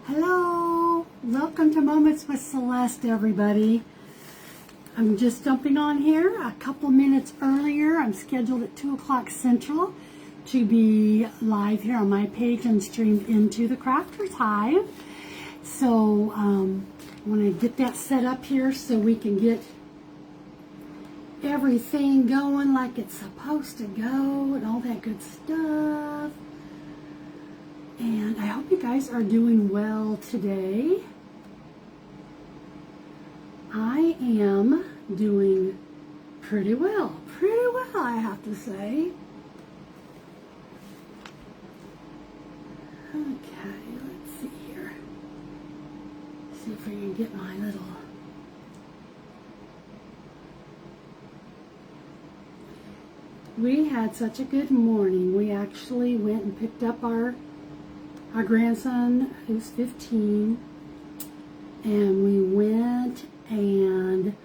Hello, welcome to Moments with Celeste, everybody. I'm just jumping on here a couple minutes earlier. I'm scheduled at 2 o'clock Central to be live here on my page and streamed into the Crafters Hive. So I want to get that set up here so we can get everything going like it's supposed to go and all that good stuff. And I hope you guys are doing well today. I am doing pretty well, I have to say. Okay, let's see here. See if we can get my little... We had such a good morning. We actually went and picked up our grandson, who's 15, and we went and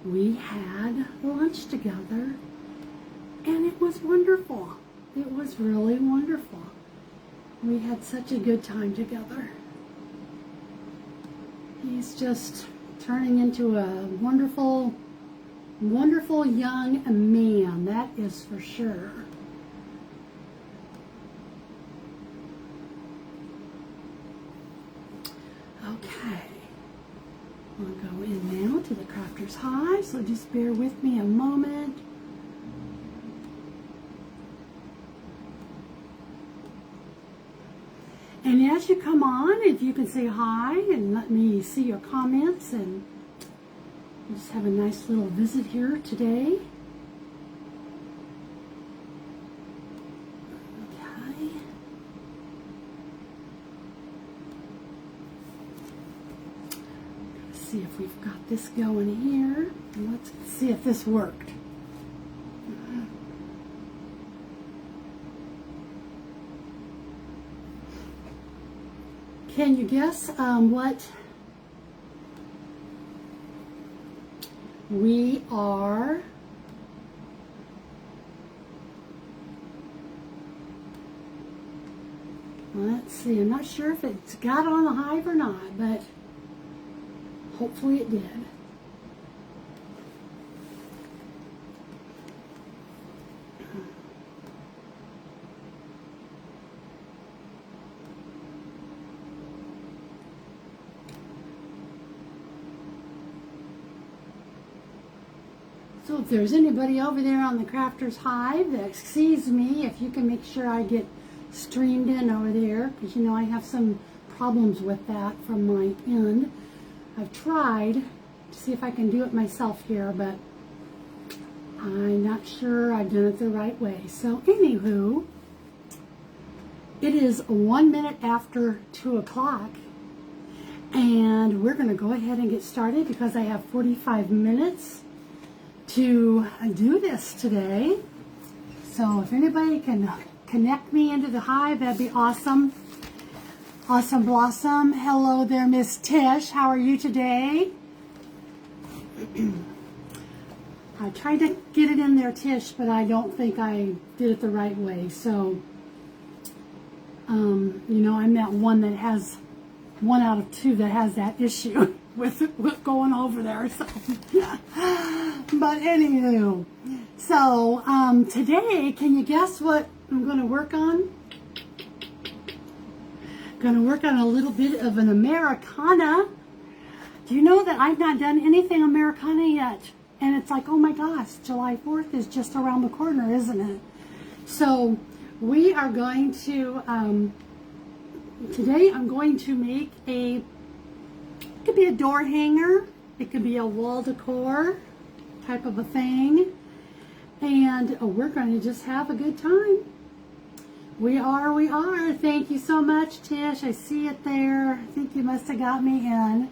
we had lunch together, and it was wonderful. It was really wonderful. We had such a good time together. He's just turning into a wonderful, wonderful young man, that is for sure. Okay, I'll go in now to the Crafters Hive, so just bear with me a moment. And as you come on, if you can say hi and let me see your comments, and we'll just have a nice little visit here today. See if we've got this going here. And let's see if this worked. Can you guess what we are? Let's see. I'm not sure if it's got on the hive or not, but hopefully it did. So if there's anybody over there on the Crafters Hive that sees me, if you can make sure I get streamed in over there, because you know I have some problems with that from my end. I've tried to see if I can do it myself here, but I'm not sure I've done it the right way. So anywho, it is 1 minute after 2 o'clock, and we're going to go ahead and get started because I have 45 minutes to do this today. So if anybody can connect me into the hive, that'd be awesome. Awesome Blossom. Hello there, Miss Tish. How are you today? I tried to get it in there, Tish, but I don't think I did it the right way. So, you know, I'm that one that has 1 out of 2 that has that issue with going over there. So, but anywho, so today, can you guess what I'm going to work on? Going to work on a little bit of an Americana. Do you know that I've not done anything Americana yet? And it's like, oh my gosh, July 4th is just around the corner, isn't it? So we are going to, today I'm going to make it could be a door hanger, it could be a wall decor type of a thing. And we're going to just have a good time. We are. Thank you so much, Tish. I see it there. I think you must have got me in.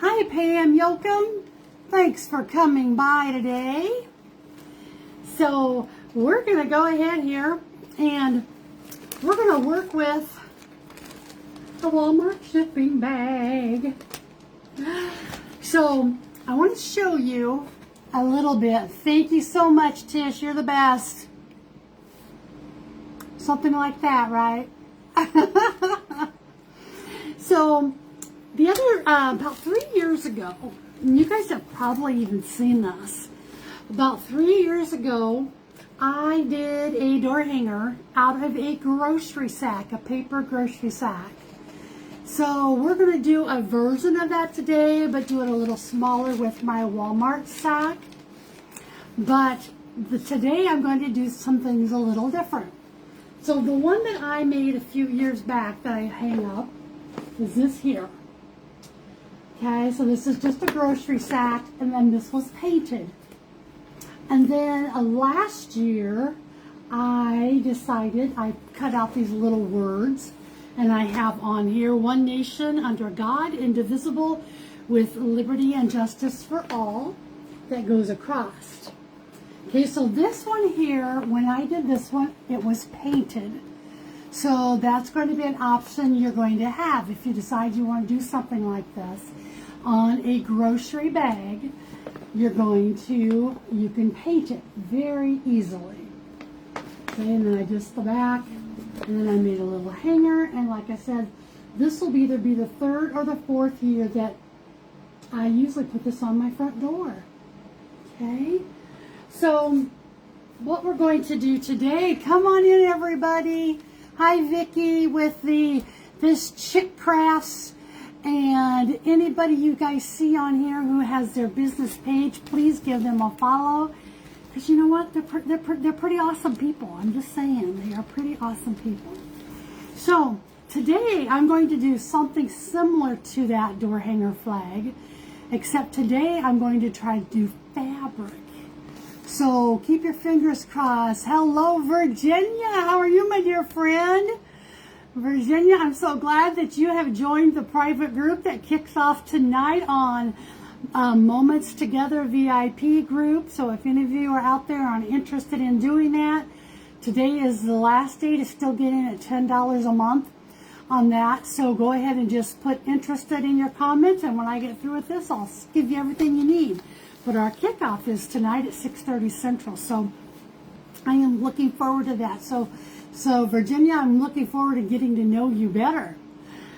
Hi, Pam Yoakum. Thanks for coming by today. So we're going to go ahead here and we're going to work with a Walmart shipping bag. So I want to show you a little bit. Thank you so much, Tish. You're the best. Something like that, right? So The other, about 3 years ago, and you guys have probably even seen this. About 3 years ago, I did a door hanger out of a grocery sack, a paper grocery sack. So we're going to do a version of that today, but do it a little smaller with my Walmart sack. But today I'm going to do some things a little different. So the one that I made a few years back that I hang up is this here. Okay, so this is just a grocery sack, and then this was painted. And then last year, I decided I cut out these little words, and I have on here, one nation under God, indivisible, with liberty and justice for all, that goes across. Okay, so this one here, when I did this one, it was painted. So that's going to be an option you're going to have if you decide you want to do something like this on a grocery bag. You can paint it very easily. Okay, and then I just the back, and then I made a little hanger, and like I said, this will either be the 3rd or the 4th year that I usually put this on my front door. Okay, so what we're going to do today, come on in everybody. Hi Vicki with this Chick Crafts. And anybody you guys see on here who has their business page, please give them a follow. Because you know what? They're pretty awesome people. I'm just saying. They are pretty awesome people. So today I'm going to do something similar to that door hanger flag. Except today I'm going to try to do fabric. So keep your fingers crossed. Hello Virginia. How are you, my dear friend? Virginia, I'm so glad that you have joined the private group that kicks off tonight on Moments Together VIP group. So if any of you are out there and interested in doing that, today is the last day to still get in at $10 a month on that. So go ahead and just put interested in your comments, and when I get through with this, I'll give you everything you need. But our kickoff is tonight at 6:30 Central. So I am looking forward to that. So Virginia, I'm looking forward to getting to know you better.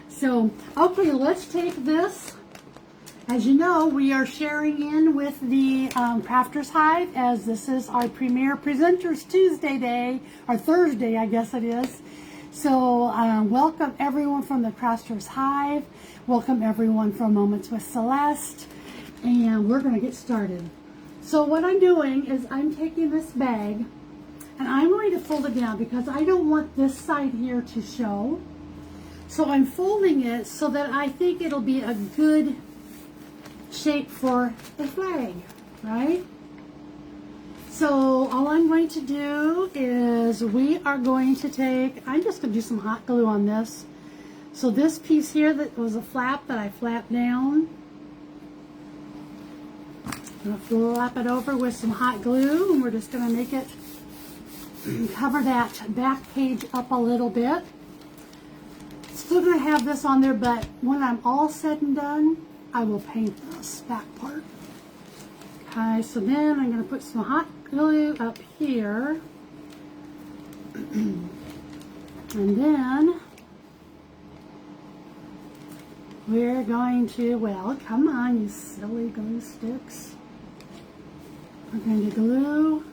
So, okay, let's take this. As you know, we are sharing in with the Crafters Hive, as this is our premier Presenters Tuesday day, or Thursday, I guess it is. So, welcome everyone from the Crafters Hive. Welcome everyone from Moments with Celeste. And we're going to get started. So what I'm doing is I'm taking this bag, and I'm going to fold it down because I don't want this side here to show. So I'm folding it so that I think it'll be a good shape for a flag, right? So all I'm going to do is we are going to take, I'm just going to do some hot glue on this. So this piece here that was a flap that I flapped down, I'm going to flap it over with some hot glue, and we're just going to make it cover that back page up a little bit. Still going to have this on there, but when I'm all said and done, I will paint this back part. Okay, so then I'm going to put some hot glue up here. And then we're going to, well, come on, you silly glue sticks. We're going to glue.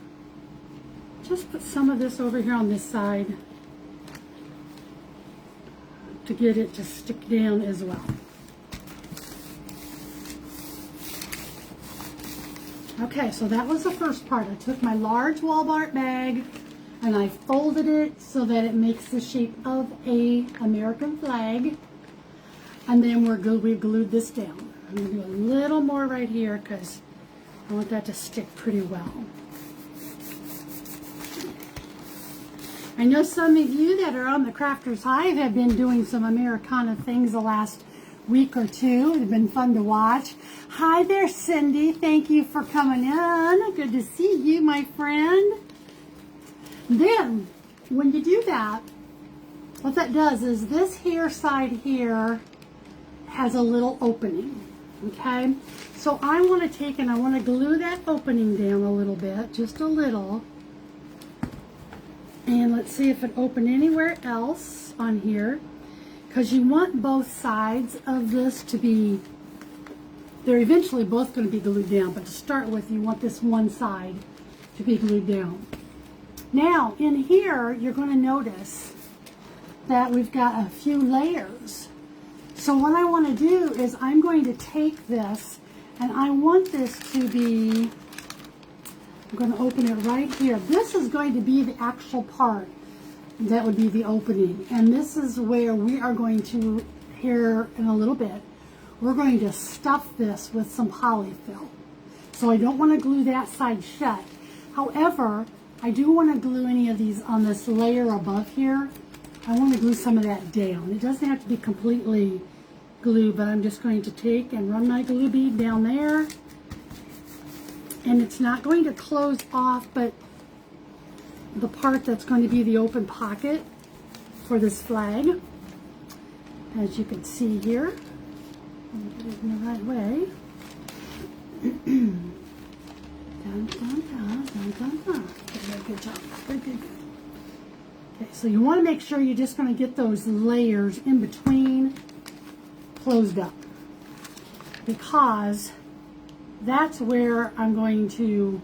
Just put some of this over here on this side to get it to stick down as well. Okay, so that was the first part. I took my large Walmart bag and I folded it so that it makes the shape of a American flag. And then we glued this down. I'm going to do a little more right here because I want that to stick pretty well. I know some of you that are on the Crafters Hive have been doing some Americana things the last week or two. It's been fun to watch. Hi there, Cindy. Thank you for coming in. Good to see you, my friend. Then, when you do that, what that does is this here side here has a little opening. Okay? So I want to take and I want to glue that opening down a little bit, just a little. And let's see if it opened anywhere else on here. because you want both sides of this to be, they're eventually both going to be glued down, but to start with, you want this one side to be glued down. Now, in here, you're going to notice that we've got a few layers. So what I want to do is I'm going to take this, and I want this to be, I'm going to open it right here. This is going to be the actual part that would be the opening. And this is where we are going to, here in a little bit, we're going to stuff this with some polyfill. So I don't want to glue that side shut. However, I do want to glue any of these on this layer above here. I want to glue some of that down. It doesn't have to be completely glued, but I'm just going to take and run my glue bead down there. And it's not going to close off, but the part that's going to be the open pocket for this flag, as you can see here. Get it in the right way. Dun, dun, dun, dun, dun, dun. Very good job. Very good. Okay, so you want to make sure you're just going to get those layers in between closed up, because that's where I'm going to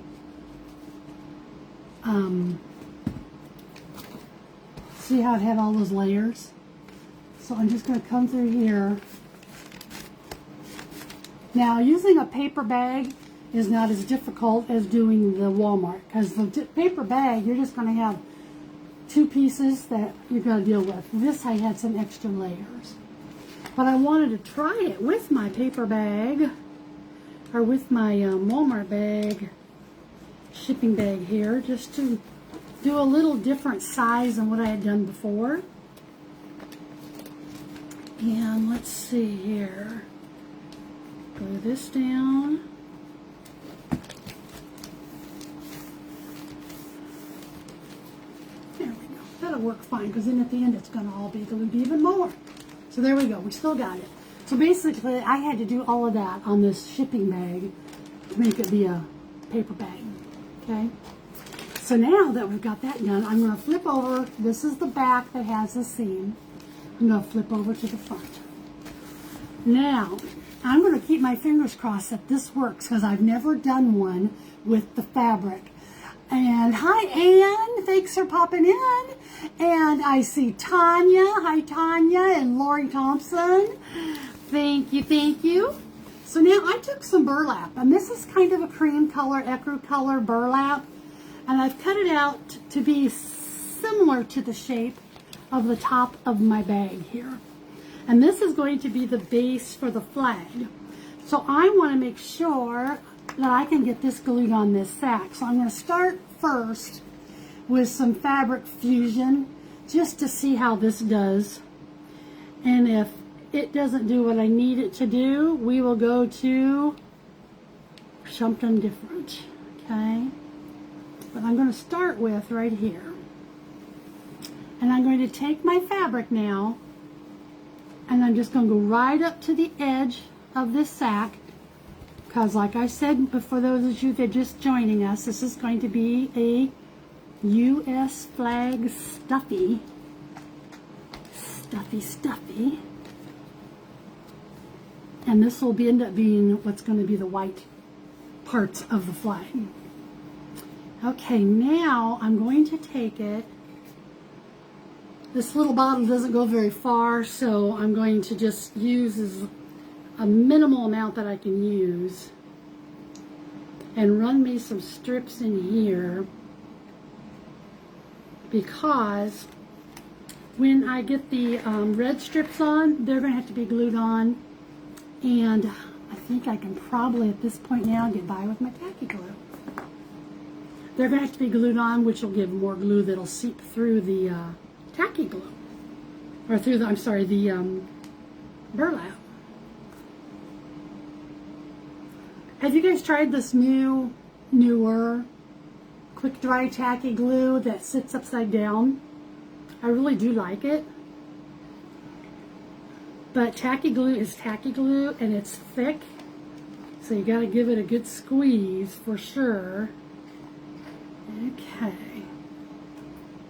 see how it had all those layers. So I'm just going to come through here. Now, using a paper bag is not as difficult as doing the Walmart, because the paper bag, you're just going to have two pieces that you've got to deal with. This, I had some extra layers. But I wanted to try it with my paper bag, or with my Walmart bag, shipping bag here, just to do a little different size than what I had done before. And let's see here. Glue this down. There we go. That'll work fine, because then at the end it's going to all be glued even more. So there we go. We still got it. So basically, I had to do all of that on this shipping bag to make it be a paper bag. Okay? So now that we've got that done, I'm going to flip over. This is the back that has the seam. I'm going to flip over to the front. Now, I'm going to keep my fingers crossed that this works, because I've never done one with the fabric. And hi, Ann. Thanks for popping in. And I see Tanya. Hi, Tanya. And Lori Thompson. Thank you, thank you. So now I took some burlap, and this is kind of a cream color, ecru color burlap. And I've cut it out to be similar to the shape of the top of my bag here. And this is going to be the base for the flag. So I want to make sure that I can get this glued on this sack. So I'm going to start first with some Fabric Fusion, just to see how this does. And if it doesn't do what I need it to do, we will go to something different, okay? But I'm going to start with right here. And I'm going to take my fabric now, and I'm just going to go right up to the edge of this sack, because like I said, but for those of you that are just joining us, this is going to be a U.S. flag stuffy. Stuffy. And this will end up being what's going to be the white parts of the flag. Okay, now I'm going to take it. This little bottle doesn't go very far, so I'm going to just use a minimal amount that I can use, and run me some strips in here, because when I get the red strips on, they're going to have to be glued on, and I think I can probably at this point now get by with my tacky glue. They're going to have to be glued on, which will give more glue that'll seep through the tacky glue, or through the, I'm sorry, the burlap. Have you guys tried this newer quick dry tacky glue that sits upside down? I really do like it. But tacky glue is tacky glue, and it's thick, so you got to give it a good squeeze for sure. Okay.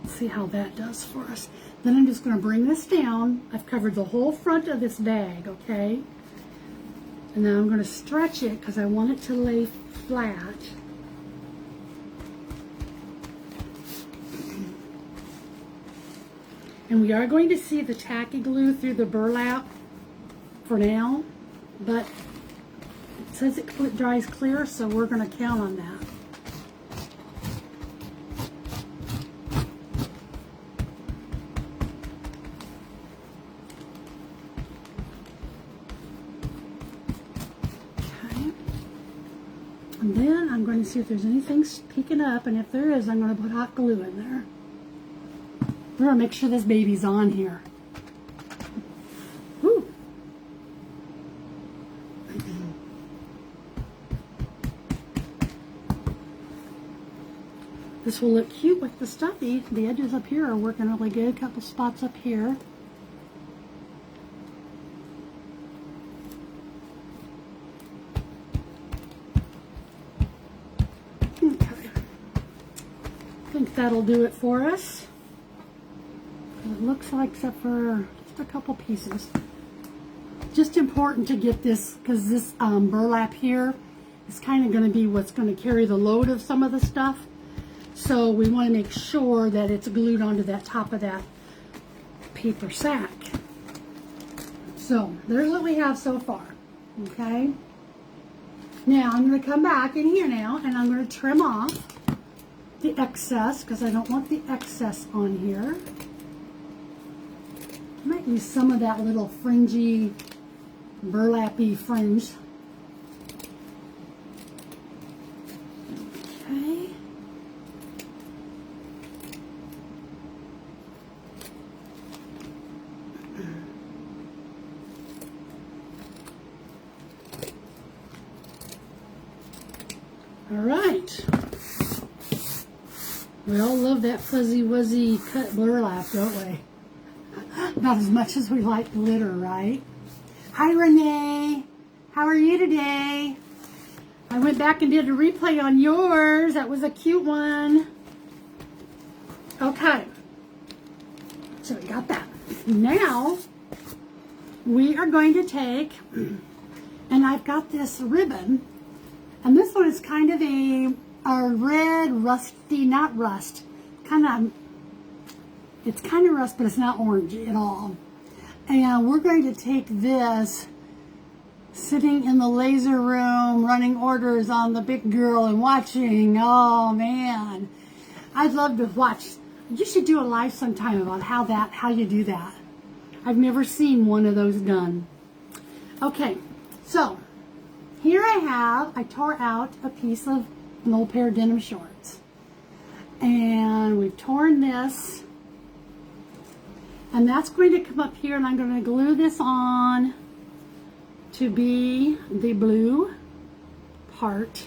Let's see how that does for us. Then I'm just going to bring this down. I've covered the whole front of this bag, okay? And now I'm going to stretch it because I want it to lay flat. And we are going to see the tacky glue through the burlap for now, but it says it dries clear, so we're going to count on that. Okay. And then I'm going to see if there's anything peeking up, and if there is, I'm going to put hot glue in there. We're going to make sure this baby's on here. Woo. This will look cute with the stuffy. The edges up here are working really good. A couple spots up here. Okay. I think that'll do it for us. It looks like, except for just a couple pieces. Just important to get this, because this burlap here is kind of going to be what's going to carry the load of some of the stuff. So we want to make sure that it's glued onto that top of that paper sack. So there's what we have so far. Okay. Now I'm going to come back in here now, and I'm going to trim off the excess, because I don't want the excess on here. I might use some of that little fringy, burlappy fringe. Okay. All right. We all love that fuzzy wuzzy cut burlap, don't we? Not as much as we like glitter, right? Hi, Renee. How are you today? I went back and did a replay on yours. That was a cute one. Okay. So we got that. Now, we are going to take, and I've got this ribbon, and this one is kind of a red, rusty, not rust, it's kind of rust, but it's not orange at all. And we're going to take this, sitting in the laser room, running orders on the big girl and watching. Oh man, I'd love to watch. You should do a live sometime about how you do that. I've never seen one of those done. Okay, so here I tore out a piece of an old pair of denim shorts. And we've torn this. And that's going to come up here, and I'm going to glue this on to be the blue part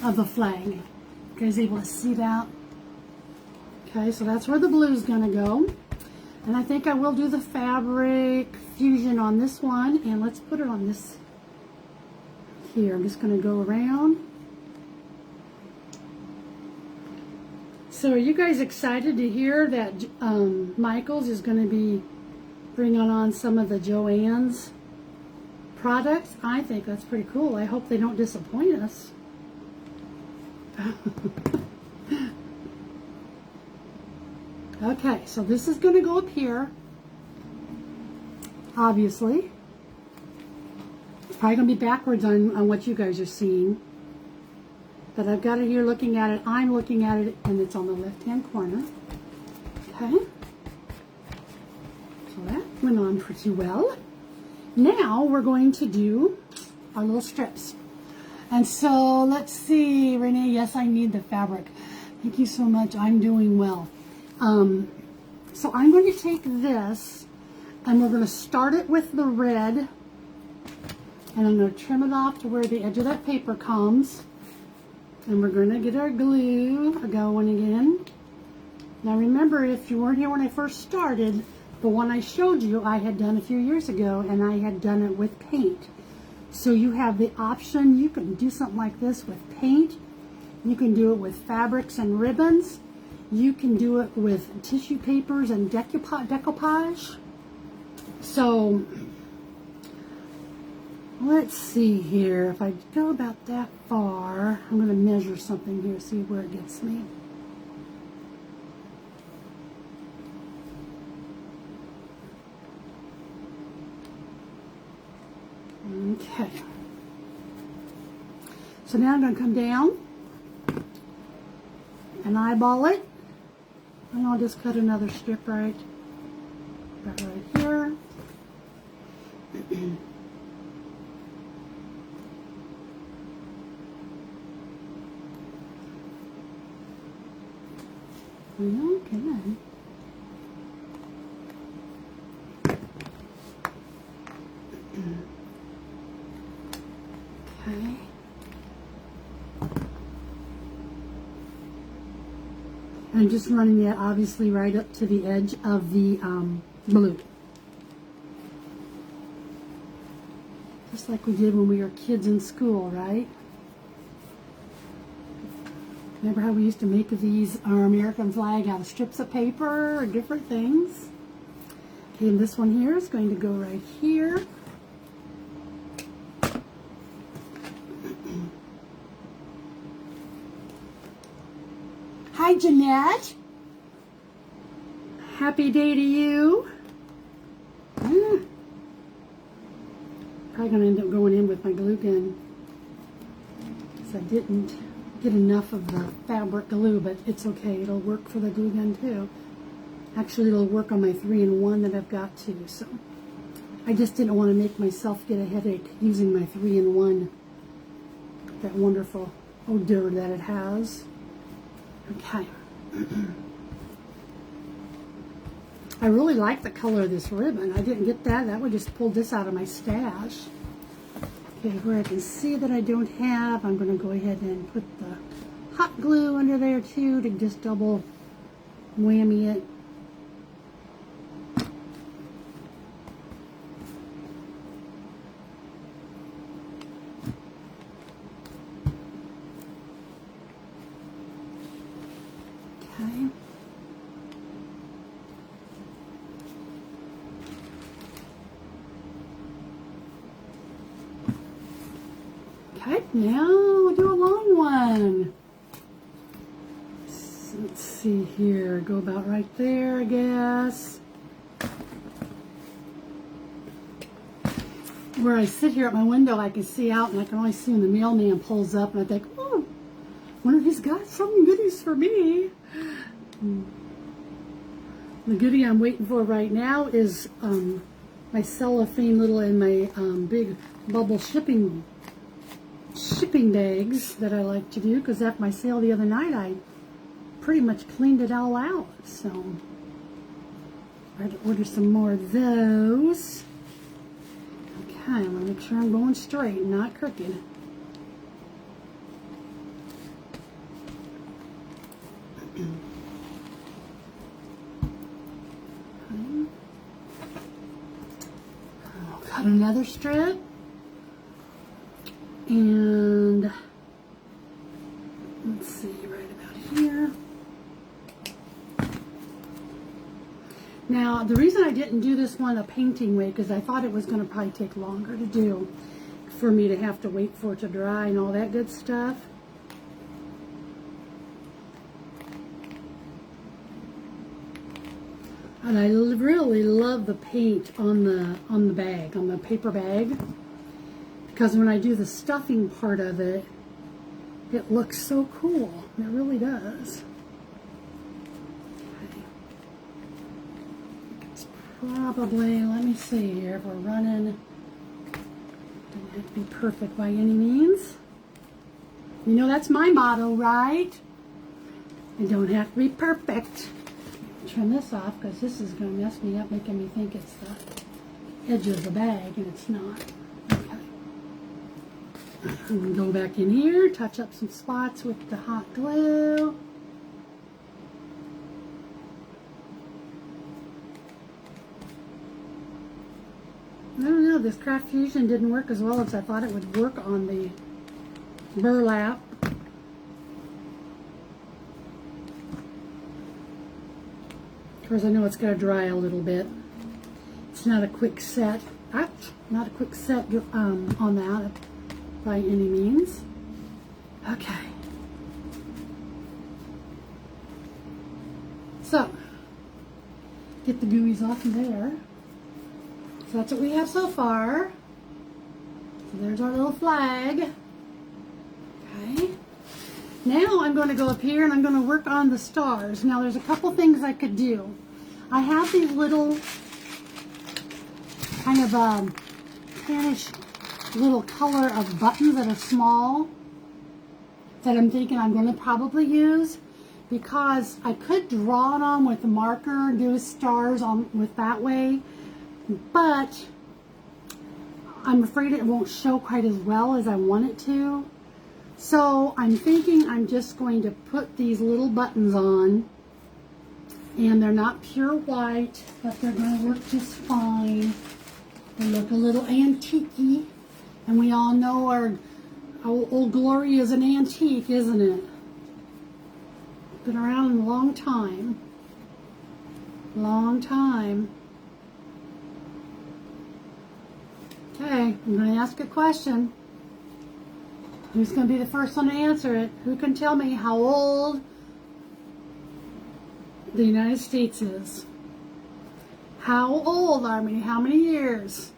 of the flag. You guys able to see that? Okay, so that's where the blue is going to go. And I think I will do the fabric fusion on this one, and let's put it on this here. I'm just going to go around. So are you guys excited to hear that Michaels is going to be bringing on some of the Joann's products? I think that's pretty cool. I hope they don't disappoint us. Okay, so this is going to go up here, obviously. It's probably going to be backwards on what you guys are seeing. But I've got it here looking at it. I'm looking at it, and it's on the left-hand corner. Okay. So that went on pretty well. Now we're going to do our little strips. And so let's see, Renee, yes, I need the fabric. Thank you so much. I'm doing well. So I'm going to take this, and we're going to start it with the red. And I'm going to trim it off to where the edge of that paper comes. And we're going to get our glue going again. Now remember, if you weren't here when I first started, the one I showed you I had done a few years ago, and I had done it with paint. So you have the option, you can do something like this with paint. You can do it with fabrics and ribbons. you can do it with tissue papers and decoupage. So let's see here. If I go about that far, I'm going to measure something here, see where it gets me. Okay. So now I'm going to come down and eyeball it. And I'll just cut another strip right here. Okay. Okay. I'm just running that obviously right up to the edge of the blue. Just like we did when we were kids in school, right? Remember how we used to make these, our American flag out of strips of paper or different things? Okay, and this one here is going to go right here. Hi, Jeanette. Happy day to you. Probably going to end up going in with my glue gun because I didn't get enough of the fabric glue, but it's okay. It'll work for the glue gun too. Actually, it'll work on my 3-in-1 that I've got too. So I just didn't want to make myself get a headache using my 3-in-1. That wonderful odor that it has. Okay. I really like the color of this ribbon. I didn't get that. That would just pull this out of my stash. Okay, where I can see that I don't have, I'm going to go ahead and put the hot glue under there too to just double whammy it. Okay. Okay, now we'll do a long one. So let's see here, go about right there, I guess. Where I sit here at my window, I can see out, and I can only see when the mailman pulls up, and I think, oh, I wonder if he's got some goodies for me. The goodie I'm waiting for right now is my cellophane little and my big bubble shipping bags that I like to do, because after my sale the other night I pretty much cleaned it all out. So I had to order some more of those. Okay, I'm going to make sure I'm going straight and not crooked. I'll cut another strip. And let's see, right about here. Now, the reason I didn't do this one a painting way, because I thought it was going to probably take longer to do, for me to have to wait for it to dry and all that good stuff. And I really love the paint on the bag, on the paper bag. Because when I do the stuffing part of it, it looks so cool. It really does. Okay. It's probably, let me see here, if we're running, doesn't have to be perfect by any means. You know, that's my motto, right? It don't have to be perfect. Trim this off because this is going to mess me up, making me think it's the edge of the bag, and it's not. And go back in here, touch up some spots with the hot glue. I don't know, this Craft Fusion didn't work as well as I thought it would work on the burlap. Of course, I know it's got to dry a little bit. It's not a quick set. Not a quick set on that by any means. Okay. So, get the gooeys off of there. So that's what we have so far. So there's our little flag. Okay. Now I'm going to go up here and I'm going to work on the stars. Now there's a couple things I could do. I have these little kind of tannish little color of buttons that are small that I'm thinking I'm going to probably use, because I could draw it on with a marker and do stars on with that way, but I'm afraid it won't show quite as well as I want it to. So I'm thinking I'm just going to put these little buttons on, and they're not pure white, but they're going to work just fine. They look a little antique-y, and we all know our Old Glory is an antique, isn't it? Been around a long time. Long time. Okay, I'm going to ask a question. Who's going to be the first one to answer it? Who can tell me how old the United States is? How old are we? How many years?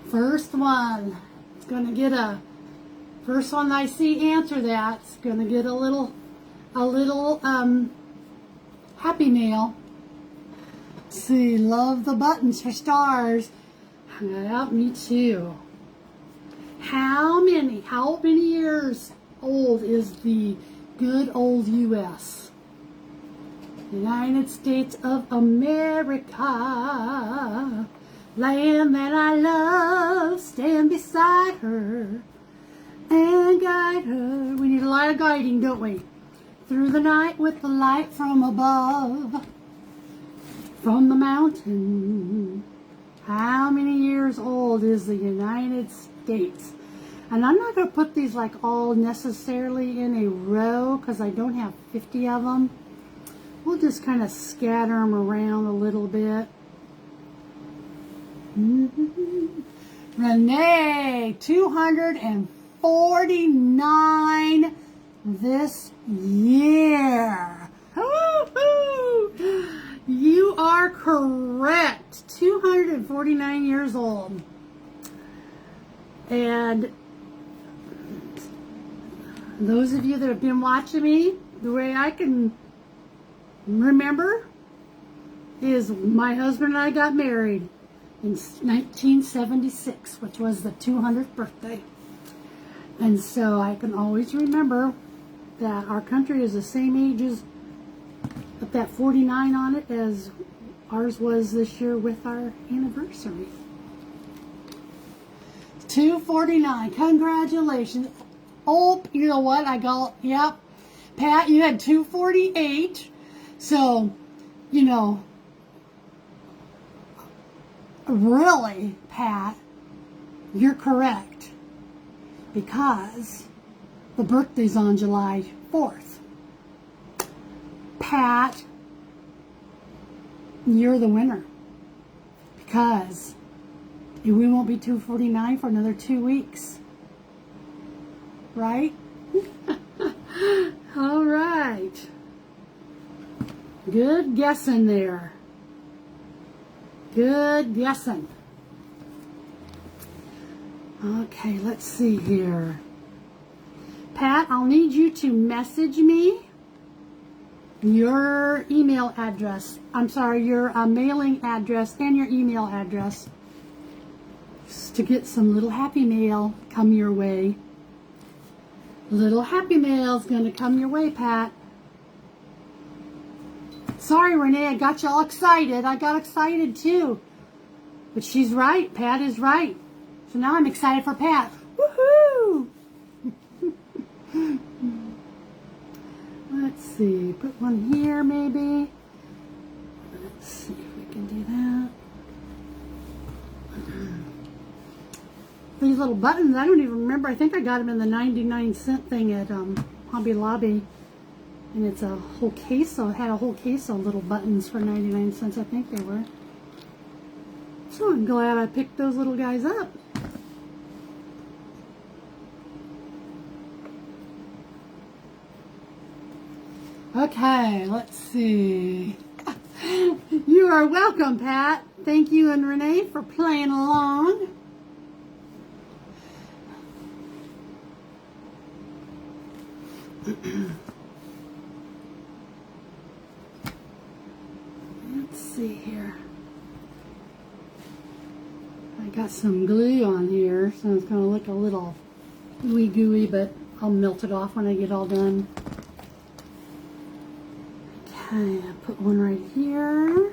First one. It's going to get a, first one I see answer that, it's going to get a little Happy Mail. See, love the buttons for stars. Yeah, me too. How many years old is the good old U.S.? United States of America, land that I love, stand beside her and guide her. We need a lot of guiding, don't we? Through the night with the light from above, from the mountain. How many years old is the United States? And I'm not going to put these like all necessarily in a row because I don't have 50 of them. We'll just kind of scatter them around a little bit. Renee, 249 this year. Woo-hoo! You are correct. 249 years old. And those of you that have been watching me, the way I can remember is my husband and I got married in 1976, which was the 200th birthday. And so I can always remember that our country is the same age as, with that 49 on it, as ours was this year with our anniversary. 249. Congratulations. Oh, you know what? I go, yep. Pat, you had 248. So, you know, really, Pat, you're correct. Because the birthday's on July 4th. Pat, you're the winner. Because we won't be 249 for another 2 weeks. Right? All right. Good guessing there. Good guessing. Okay, let's see here. Pat, I'll need you to message me your email address. I'm sorry, your mailing address and your email address, just to get some little Happy Mail come your way. Little Happy Mail's going to come your way, Pat. Sorry, Renee, I got you all excited. I got excited too. But she's right. Pat is right. So now I'm excited for Pat. Woohoo! Let's see. Put one here maybe. Let's see if we can do that. These little buttons, I don't even remember. I think I got them in the 99-cent thing at Hobby Lobby. And it's a whole case, so it had a whole case of little buttons for 99 cents, I think they were. So I'm glad I picked those little guys up. Okay, let's see. You are welcome, Pat. Thank you and Renee for playing along. Let's see here. I got some glue on here, so it's going to look a little gooey, but I'll melt it off when I get all done. Okay, I put one right here.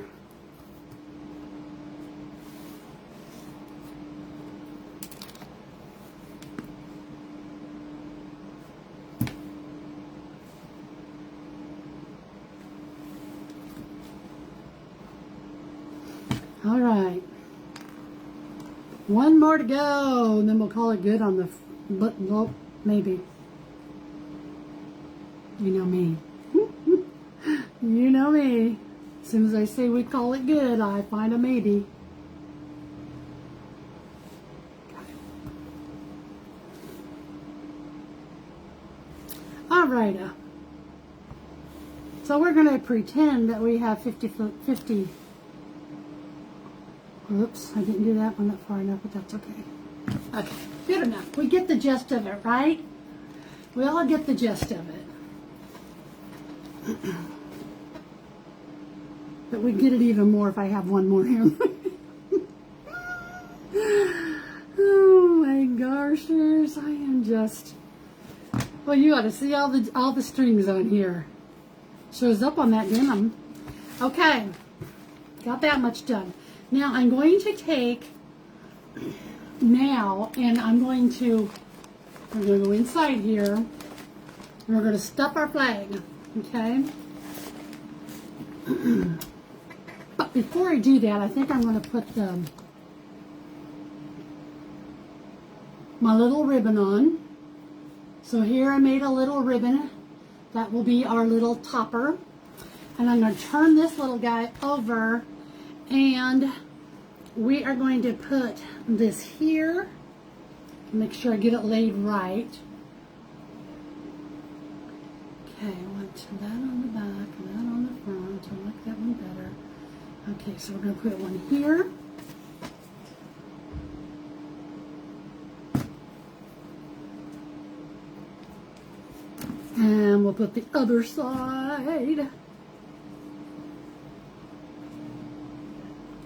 All right. One more to go, and then we'll call it good on the, but well, maybe. You know me. You know me. As soon as I say we call it good, I find a maybe. All right. So we're going to pretend that we have 50. Oops, I didn't do that one that far enough, but that's okay. Okay, good enough. We get the gist of it, right? We all get the gist of it. But we get it even more if I have one more here. Oh my goshers, I am just... Well, you ought to see all the strings on here. Shows up on that denim. Okay, got that much done. Now I'm going to take and I'm going to go inside here and we're going to stuff our flag, okay? But before I do that, I think I'm going to put my little ribbon on. So here I made a little ribbon. That will be our little topper. And I'm going to turn this little guy over and we are going to put this here. Make sure I get it laid right. Okay, I want that on the back and that on the front. I like that one better. Okay, so we're going to put one here. And we'll put the other side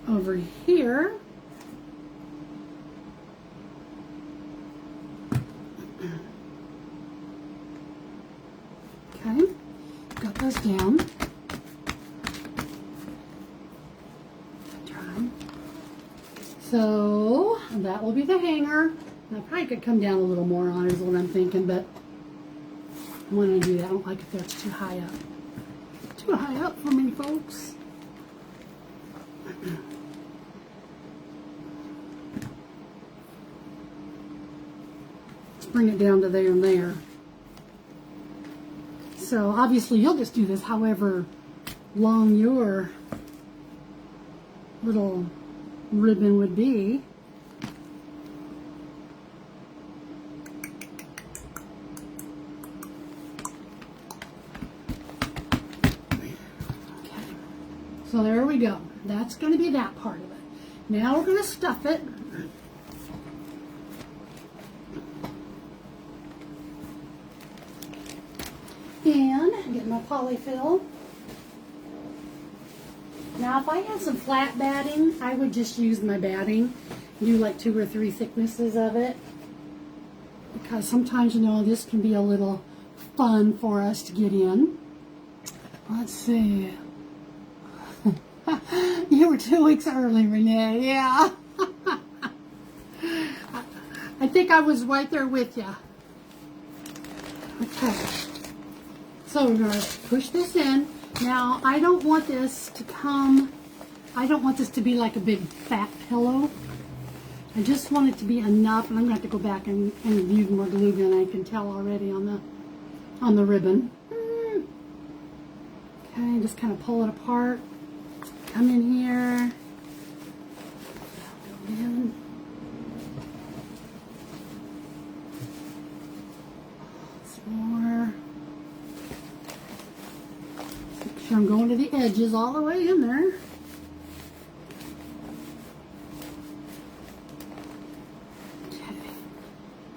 over here. Okay, got those down. So that will be the hanger. I probably could come down a little more on it is what I'm thinking, but I want to do that. I don't like it there. It's too high up. Too high up for me, folks. Let's bring it down to there and there. So obviously you'll just do this however long your little ribbon would be. Okay, so there we go. That's going to be that part of it. Now we're going to stuff it. And get my polyfill. Now, if I had some flat batting, I would just use my batting, do like 2 or 3 thicknesses of it, because sometimes, you know, this can be a little fun for us to get in. Let's see. You were 2 weeks early, Renee. Yeah. I think I was right there with you. Okay. So we're going to push this in. Now, I don't want this to be like a big fat pillow. I just want it to be enough, and I'm going to have to go back and use more glue gun. I can tell already on the ribbon. Okay, just kind of pull it apart. Come in here. Go in. Some more. Make sure I'm going to the edges all the way in there. Okay.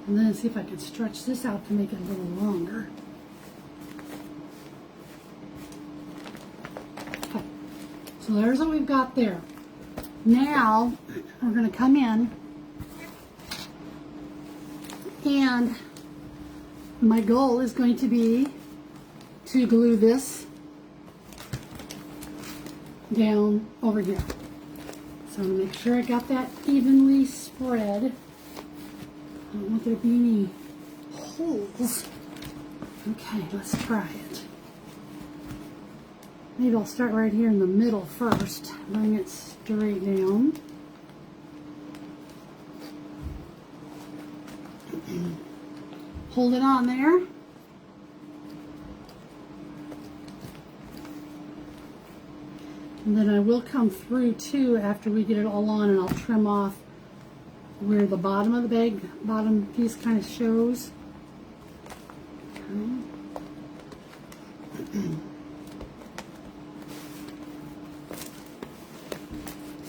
And then see if I can stretch this out to make it a little longer. So there's what we've got there. Now we're going to come in and my goal is going to be to glue this down over here. So I'm going to make sure I got that evenly spread. I don't want there to be any holes. Okay, let's try it. Maybe I'll start right here in the middle first. Bring it straight down. Hold it on there. And then I will come through too after we get it all on, and I'll trim off where the bottom of the bag, bottom piece kind of shows. Okay.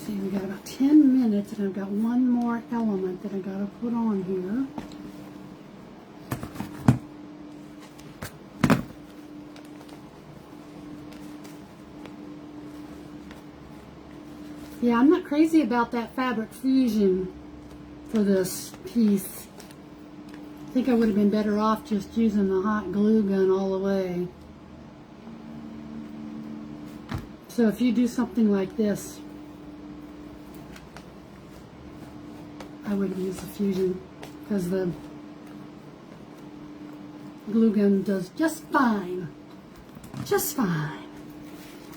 See, we got about 10 minutes, and I've got one more element that I got to put on here. Yeah, I'm not crazy about that Fabric Fusion for this piece. I think I would have been better off just using the hot glue gun all the way. So if you do something like this, I would use the Fusion because the glue gun does just fine. Just fine.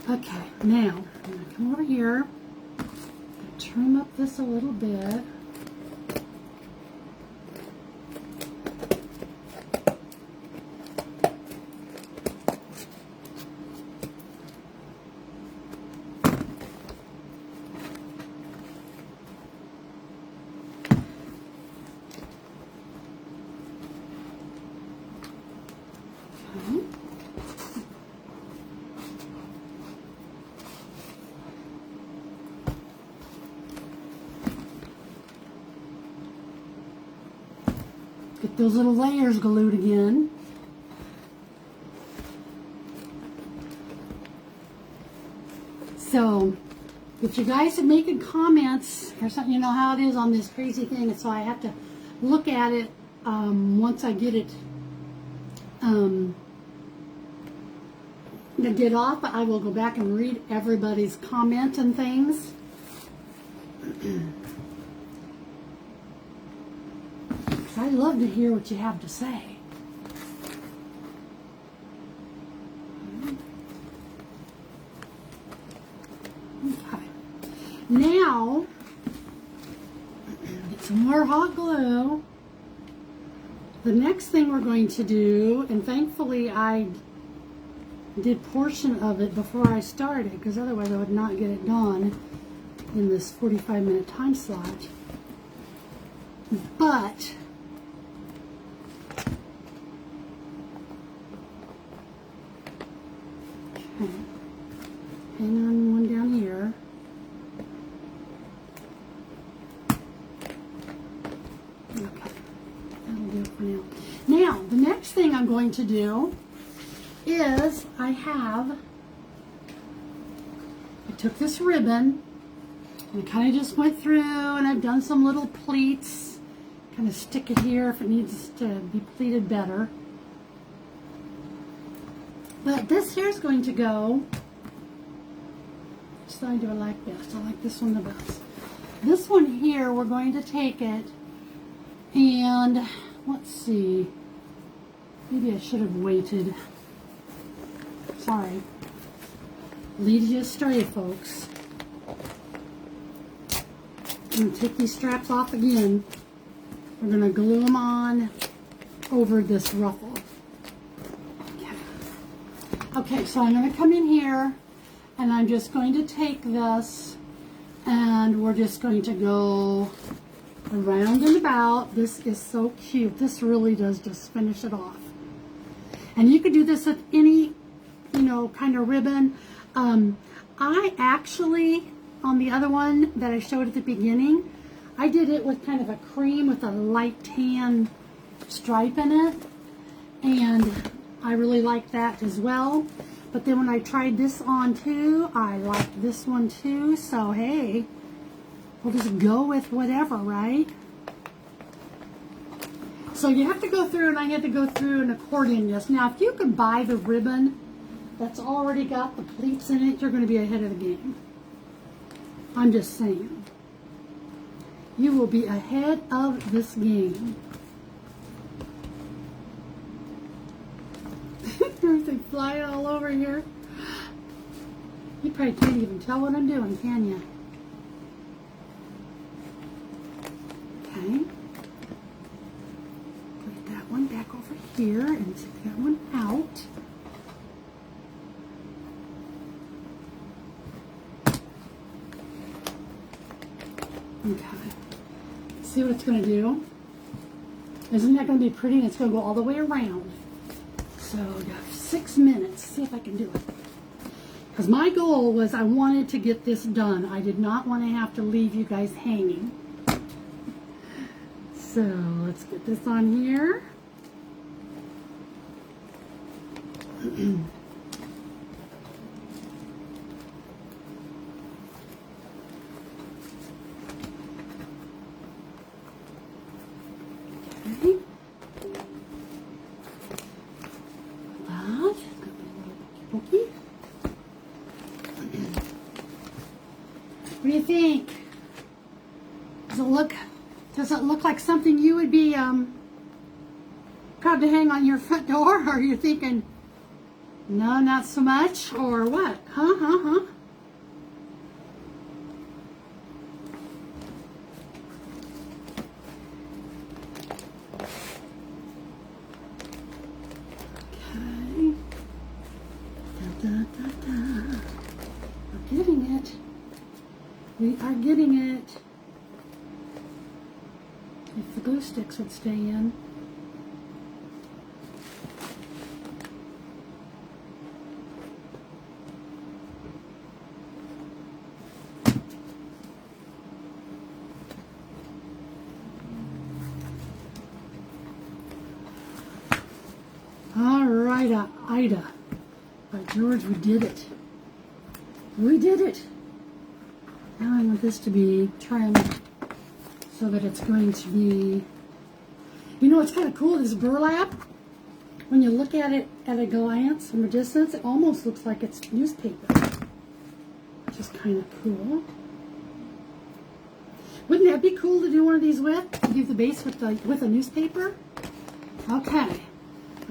Okay, now I'm going to come over here, trim up this a little bit. Get those little layers glued again. So, if you guys are making comments or something, you know how it is on this crazy thing, so I have to look at it once I get it to get off. I will go back and read everybody's comment and things. I'd love to hear what you have to say. Okay. Now, get some more hot glue. The next thing we're going to do, and thankfully I did portion of it before I started, because otherwise I would not get it done in this 45-minute time slot. But okay. Hang on one down here. Okay, that'll do it for now. Now, the next thing I'm going to do is I took this ribbon and I kind of just went through and I've done some little pleats. Kind of stick it here if it needs to be pleated better. But this here is going to go, which side do I like best? I like this one the best. This one here, we're going to take it and, let's see, maybe I should have waited. Sorry. Leads you astray, folks. I'm going to take these straps off again. We're going to glue them on over this ruffle. Okay, so I'm going to come in here and I'm just going to take this and we're just going to go around and about. This is so cute. This really does just finish it off. And you could do this with any, you know, kind of ribbon. I actually, on the other one that I showed at the beginning, I did it with kind of a cream with a light tan stripe in it. And I really like that as well. But then when I tried this on too, I liked this one too. So hey, we'll just go with whatever, right? So you have to go through, and I had to go through and accordion this. Now, if you can buy the ribbon that's already got the pleats in it, you're going to be ahead of the game. I'm just saying. You will be ahead of this game. Everything flying all over here. You probably can't even tell what I'm doing, can you? Okay. Put that one back over here and take that one out. Okay. See what it's going to do? Isn't that going to be pretty? And it's going to go all the way around. So we got 6 minutes. See if I can do it. Because my goal was I wanted to get this done. I did not want to have to leave you guys hanging. So let's get this on here. Okay. What do you think? Does it look like something you would be proud to hang on your front door? Or are you thinking, no, not so much? Or what? Huh? Okay. We're getting it. We are getting it. If the glue sticks would stay in. All right, Ida. By George, we did it. We did it. Now I want this to be trimmed so that it's going to be, you know, it's kind of cool, this burlap. When you look at it at a glance from a distance, it almost looks like it's newspaper, which is kind of cool. Wouldn't that be cool to do one of these with? To do the base with a newspaper? Okay.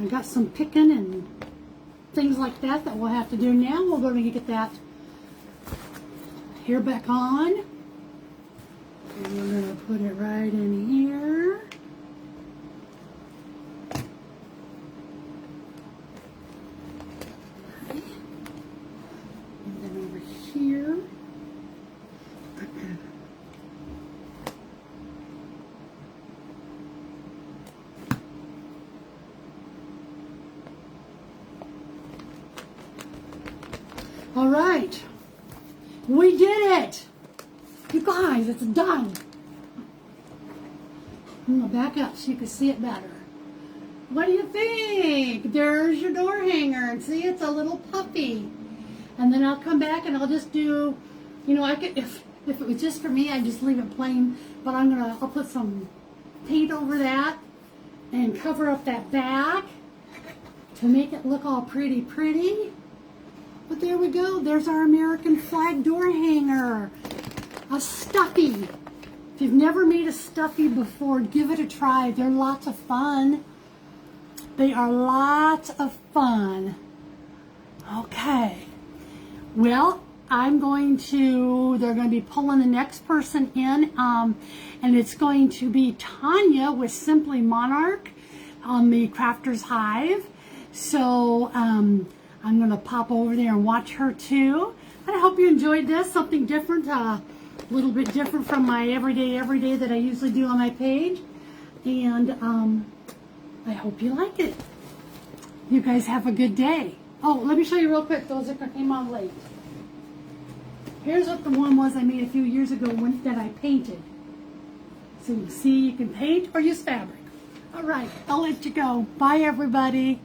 I got some picking and things like that we'll have to do now. We're going to get that here back on. And we're going to put it right in here. Okay. And then over here. All right. We did it! You guys, it's done. I'm going to back up so you can see it better. What do you think? There's your door hanger. And see, it's a little puppy. And then I'll come back and I'll just do, you know, I could, if it was just for me, I'd just leave it plain. But I'll put some paint over that and cover up that back to make it look all pretty. But there we go. There's our American flag door hanger. A stuffy. If you've never made a stuffy before, give it a try. They're lots of fun. They are lots of fun. Okay. Well, they're going to be pulling the next person in. And it's going to be Tanya with Simply Monarch on the Crafters Hive. So, I'm going to pop over there and watch her too. And I hope you enjoyed this, something different, a little bit different from my every day that I usually do on my page. And I hope you like it. You guys have a good day. Oh, let me show you real quick those that came on late. Here's what the one was I made a few years ago that I painted. So you see, you can paint or use fabric. All right, I'll let you go. Bye, everybody.